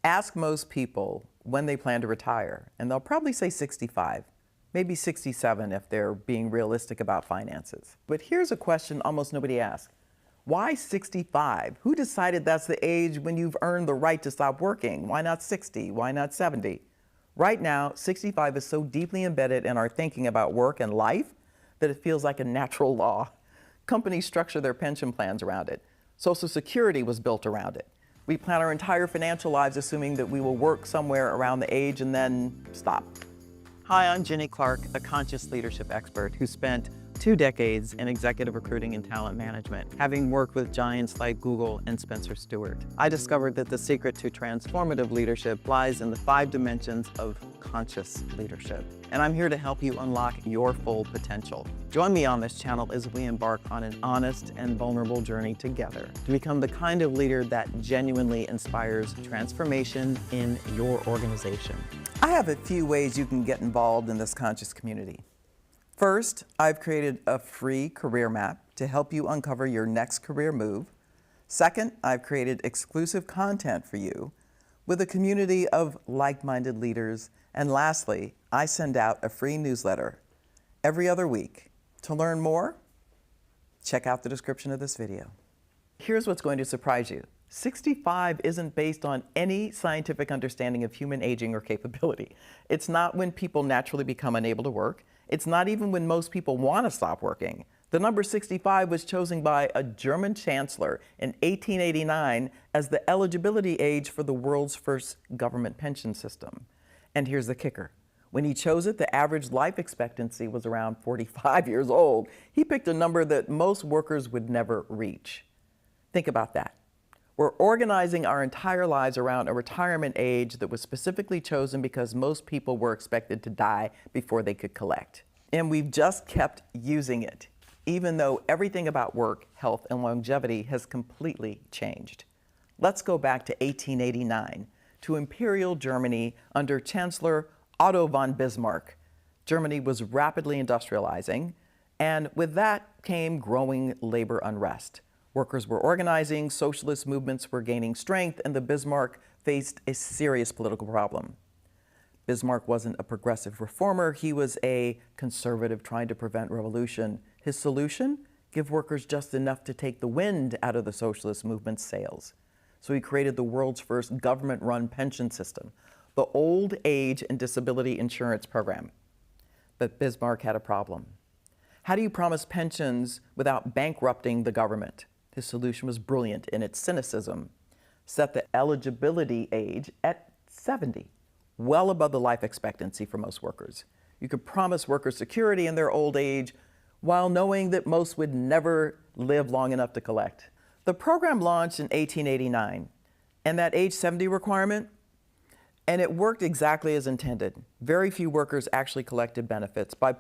Ask most people when they plan to retire, and they'll probably say 65, maybe 67 if they're being realistic about finances. But here's a question almost nobody asks. Why 65? Who decided that's the age when you've earned the right to stop working? Why not 60? Why not 70? Right now, 65 is so deeply embedded in our thinking about work and life that it feels like a natural law. Companies structure their pension plans around it. Social Security was built around it. We plan our entire financial lives assuming that we will work somewhere around the age and then stop. Hi, I'm Jenny Clark, a conscious leadership expert who spent 2 decades in executive recruiting and talent management, having worked with giants like Google and Spencer Stuart. I discovered that the secret to transformative leadership lies in the 5 dimensions of conscious leadership. And I'm here to help you unlock your full potential. Join me on this channel as we embark on an honest and vulnerable journey together to become the kind of leader that genuinely inspires transformation in your organization. I have a few ways you can get involved in this conscious community. First, I've created a free career map to help you uncover your next career move. Second, I've created exclusive content for you with a community of like-minded leaders. And lastly, I send out a free newsletter every other week. To learn more, check out the description of this video. Here's what's going to surprise you. 65 isn't based on any scientific understanding of human aging or capability. It's not when people naturally become unable to work. It's not even when most people want to stop working. The number 65 was chosen by a German chancellor in 1889 as the eligibility age for the world's first government pension system. And here's the kicker. When he chose it, the average life expectancy was around 45 years old. He picked a number that most workers would never reach. Think about that. We're organizing our entire lives around a retirement age that was specifically chosen because most people were expected to die before they could collect. And we've just kept using it, even though everything about work, health, and longevity has completely changed. Let's go back to 1889, to Imperial Germany under Chancellor Otto von Bismarck. Germany was rapidly industrializing, and with that came growing labor unrest. Workers were organizing, socialist movements were gaining strength, and the Bismarck faced a serious political problem. Bismarck wasn't a progressive reformer, he was a conservative trying to prevent revolution. His solution? Give workers just enough to take the wind out of the socialist movement's sails. So he created the world's first government-run pension system, the Old Age and Disability Insurance Program. But Bismarck had a problem. How do you promise pensions without bankrupting the government? His solution was brilliant in its cynicism. Set the eligibility age at 70, well above the life expectancy for most workers. You could promise workers security in their old age while knowing that most would never live long enough to collect. The program launched in 1889, and that age 70 requirement, and it worked exactly as intended. Very few workers actually collected benefits. By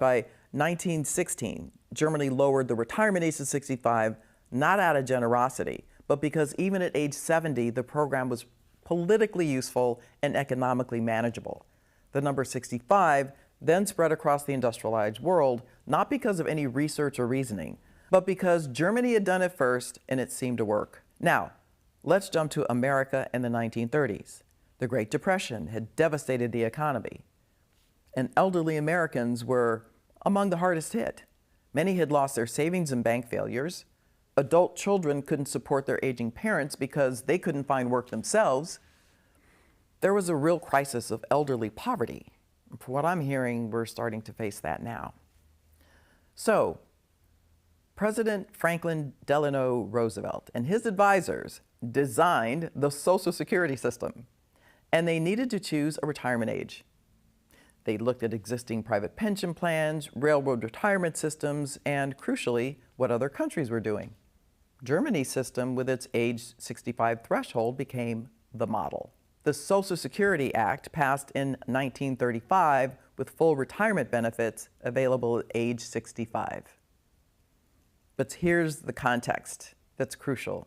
1916, Germany lowered the retirement age to 65, not out of generosity, but because even at age 70, the program was politically useful and economically manageable. The number 65 then spread across the industrialized world, not because of any research or reasoning, but because Germany had done it first and it seemed to work. Now, let's jump to America in the 1930s. The Great Depression had devastated the economy, and elderly Americans were among the hardest hit. Many had lost their savings in bank failures. Adult children couldn't support their aging parents because they couldn't find work themselves. There was a real crisis of elderly poverty. From what I'm hearing, we're starting to face that now. So, President Franklin Delano Roosevelt and his advisors designed the Social Security system, and they needed to choose a retirement age. They looked at existing private pension plans, railroad retirement systems, and crucially, what other countries were doing. Germany's system, with its age 65 threshold, became the model. The Social Security Act passed in 1935 with full retirement benefits available at age 65. But here's the context that's crucial.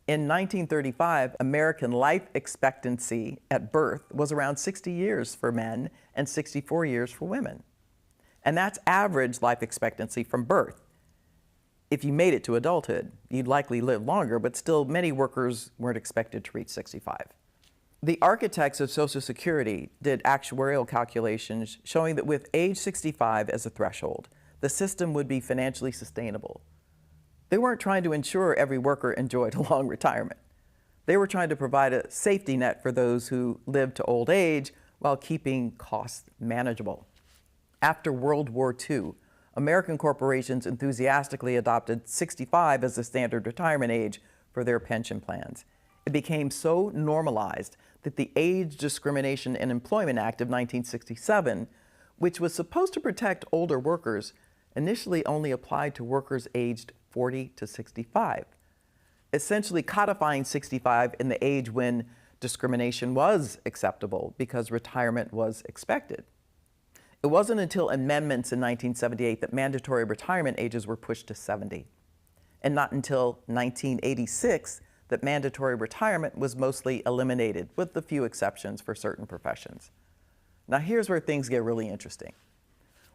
In 1935, American life expectancy at birth was around 60 years for men and 64 years for women. And that's average life expectancy from birth. If you made it to adulthood, you'd likely live longer, but still many workers weren't expected to reach 65. The architects of Social Security did actuarial calculations showing that with age 65 as a threshold, the system would be financially sustainable. They weren't trying to ensure every worker enjoyed a long retirement. They were trying to provide a safety net for those who lived to old age while keeping costs manageable. After World War II, American corporations enthusiastically adopted 65 as the standard retirement age for their pension plans. It became so normalized that the Age Discrimination in Employment Act of 1967, which was supposed to protect older workers, initially only applied to workers aged 40 to 65, essentially codifying 65 in the age when discrimination was acceptable because retirement was expected. It wasn't until amendments in 1978 that mandatory retirement ages were pushed to 70, and not until 1986 that mandatory retirement was mostly eliminated, with a few exceptions for certain professions. Now here's where things get really interesting.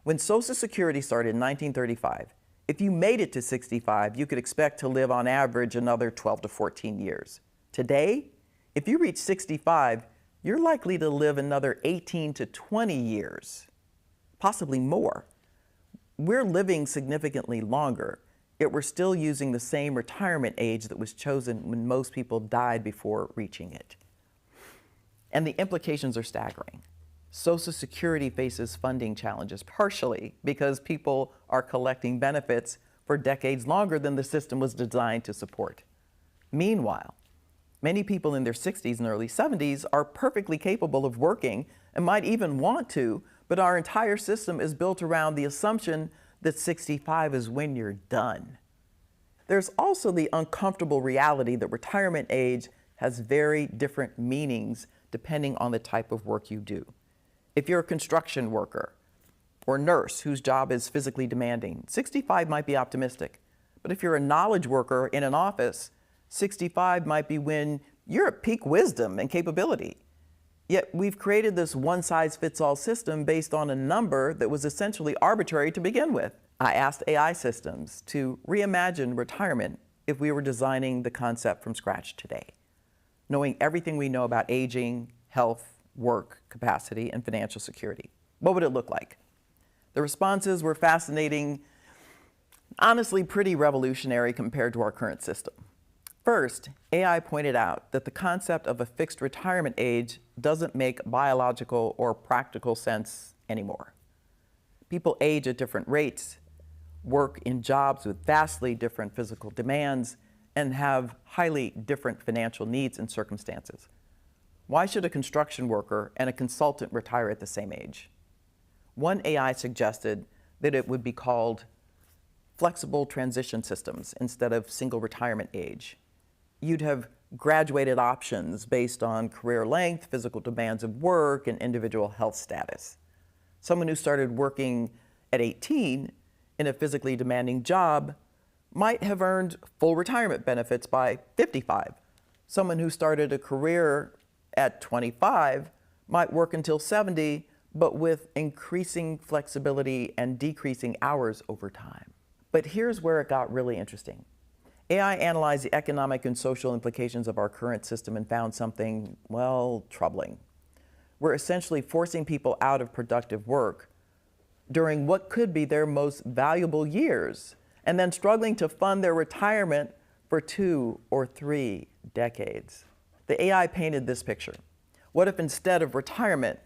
When Social Security started in 1935, if you made it to 65, you could expect to live on average another 12 to 14 years. Today, if you reach 65, you're likely to live another 18 to 20 years, possibly more. We're living significantly longer, yet we're still using the same retirement age that was chosen when most people died before reaching it. And the implications are staggering. Social Security faces funding challenges, partially because people are collecting benefits for decades longer than the system was designed to support. Meanwhile, many people in their 60s and early 70s are perfectly capable of working and might even want to, but our entire system is built around the assumption that 65 is when you're done. There's also the uncomfortable reality that retirement age has very different meanings depending on the type of work you do. If you're a construction worker or nurse whose job is physically demanding, 65 might be optimistic. But if you're a knowledge worker in an office, 65 might be when you're at peak wisdom and capability. Yet we've created this one-size-fits-all system based on a number that was essentially arbitrary to begin with. I asked AI systems to reimagine retirement if we were designing the concept from scratch today, knowing everything we know about aging, health, work, capacity, and financial security. What would it look like? The responses were fascinating, honestly pretty revolutionary compared to our current system. First, AI pointed out that the concept of a fixed retirement age doesn't make biological or practical sense anymore. People age at different rates, work in jobs with vastly different physical demands, and have highly different financial needs and circumstances. Why should a construction worker and a consultant retire at the same age? One AI suggested that it would be called flexible transition systems instead of single retirement age. You'd have graduated options based on career length, physical demands of work, and individual health status. Someone who started working at 18 in a physically demanding job might have earned full retirement benefits by 55. Someone who started a career at 25 might work until 70, but with increasing flexibility and decreasing hours over time. But here's where it got really interesting. AI analyzed the economic and social implications of our current system and found something, well, troubling. We're essentially forcing people out of productive work during what could be their most valuable years, and then struggling to fund their retirement for 2 or 3 decades. The AI painted this picture. What if instead of retirement,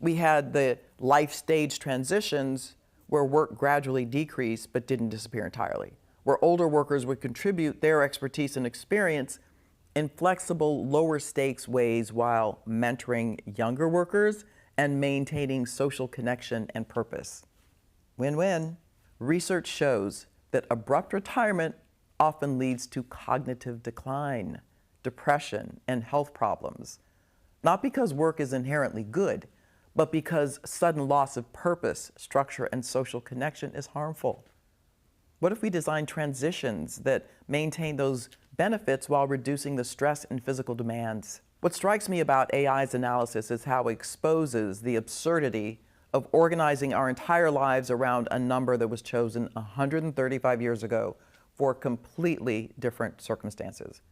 we had the life stage transitions where work gradually decreased but didn't disappear entirely, where older workers would contribute their expertise and experience in flexible, lower stakes ways while mentoring younger workers and maintaining social connection and purpose. Win-win. Research shows that abrupt retirement often leads to cognitive decline, depression, and health problems, not because work is inherently good, but because sudden loss of purpose, structure, and social connection is harmful. What if we design transitions that maintain those benefits while reducing the stress and physical demands? What strikes me about AI's analysis is how it exposes the absurdity of organizing our entire lives around a number that was chosen 135 years ago for completely different circumstances.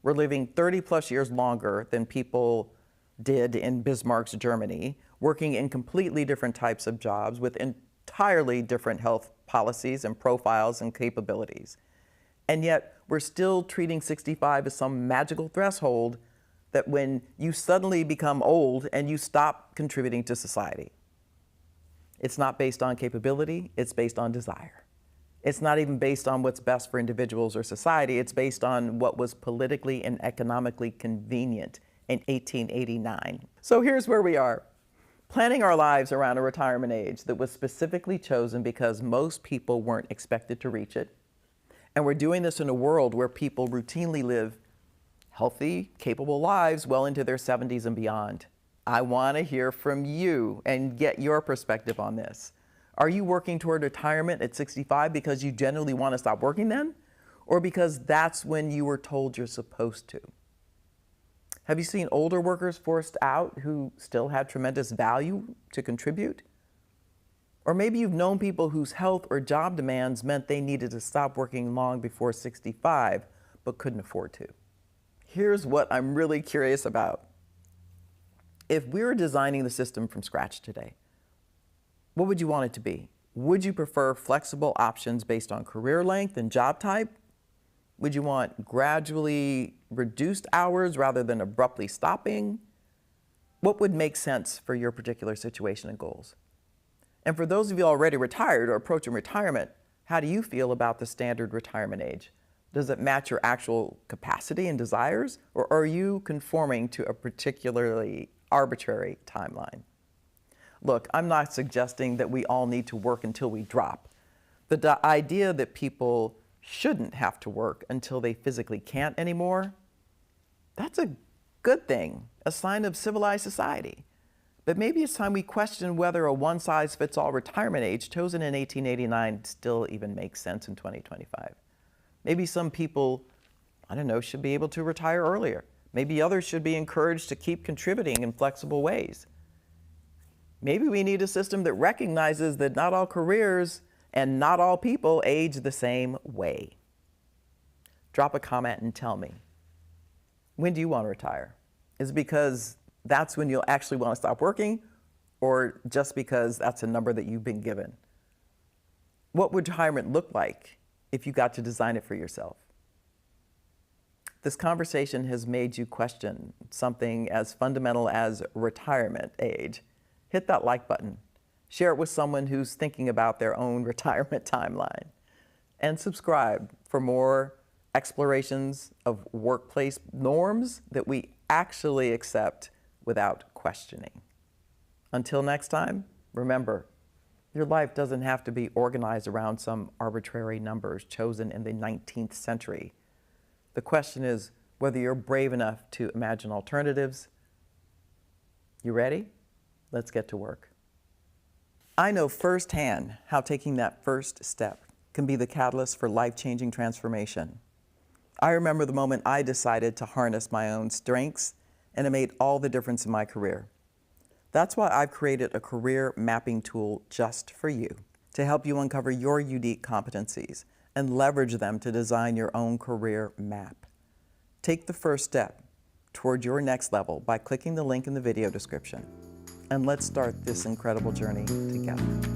We're living 30 plus years longer than people did in Bismarck's Germany, working in completely different types of jobs with entirely different health policies and profiles and capabilities. And yet, we're still treating 65 as some magical threshold that when you suddenly become old and you stop contributing to society. It's not based on capability, it's based on desire. It's not even based on what's best for individuals or society, it's based on what was politically and economically convenient in 1889. So here's where we are, planning our lives around a retirement age that was specifically chosen because most people weren't expected to reach it. And we're doing this in a world where people routinely live healthy, capable lives well into their 70s and beyond. I want to hear from you and get your perspective on this. Are you working toward retirement at 65 because you generally want to stop working then? Or because that's when you were told you're supposed to? Have you seen older workers forced out who still had tremendous value to contribute? Or maybe you've known people whose health or job demands meant they needed to stop working long before 65, but couldn't afford to. Here's what I'm really curious about. If we were designing the system from scratch today, what would you want it to be? Would you prefer flexible options based on career length and job type? Would you want gradually reduced hours rather than abruptly stopping? What would make sense for your particular situation and goals? And for those of you already retired or approaching retirement, how do you feel about the standard retirement age? Does it match your actual capacity and desires, or are you conforming to a particularly arbitrary timeline? Look, I'm not suggesting that we all need to work until we drop. The idea that people shouldn't have to work until they physically can't anymore, that's a good thing, a sign of civilized society. But maybe it's time we question whether a one-size-fits-all retirement age chosen in 1889 still even makes sense in 2025. Maybe some people, I don't know, should be able to retire earlier. Maybe others should be encouraged to keep contributing in flexible ways. Maybe we need a system that recognizes that not all careers and not all people age the same way. Drop a comment and tell me, when do you want to retire? Is it because that's when you'll actually want to stop working, or just because that's a number that you've been given? What would retirement look like if you got to design it for yourself? This conversation has made you question something as fundamental as retirement age. Hit that like button. Share it with someone who's thinking about their own retirement timeline. And subscribe for more explorations of workplace norms that we actually accept without questioning. Until next time, remember, your life doesn't have to be organized around some arbitrary numbers chosen in the 19th century. The question is whether you're brave enough to imagine alternatives. You ready? Let's get to work. I know firsthand how taking that first step can be the catalyst for life-changing transformation. I remember the moment I decided to harness my own strengths, and it made all the difference in my career. That's why I've created a career mapping tool just for you to help you uncover your unique competencies and leverage them to design your own career map. Take the first step toward your next level by clicking the link in the video description. And let's start this incredible journey together.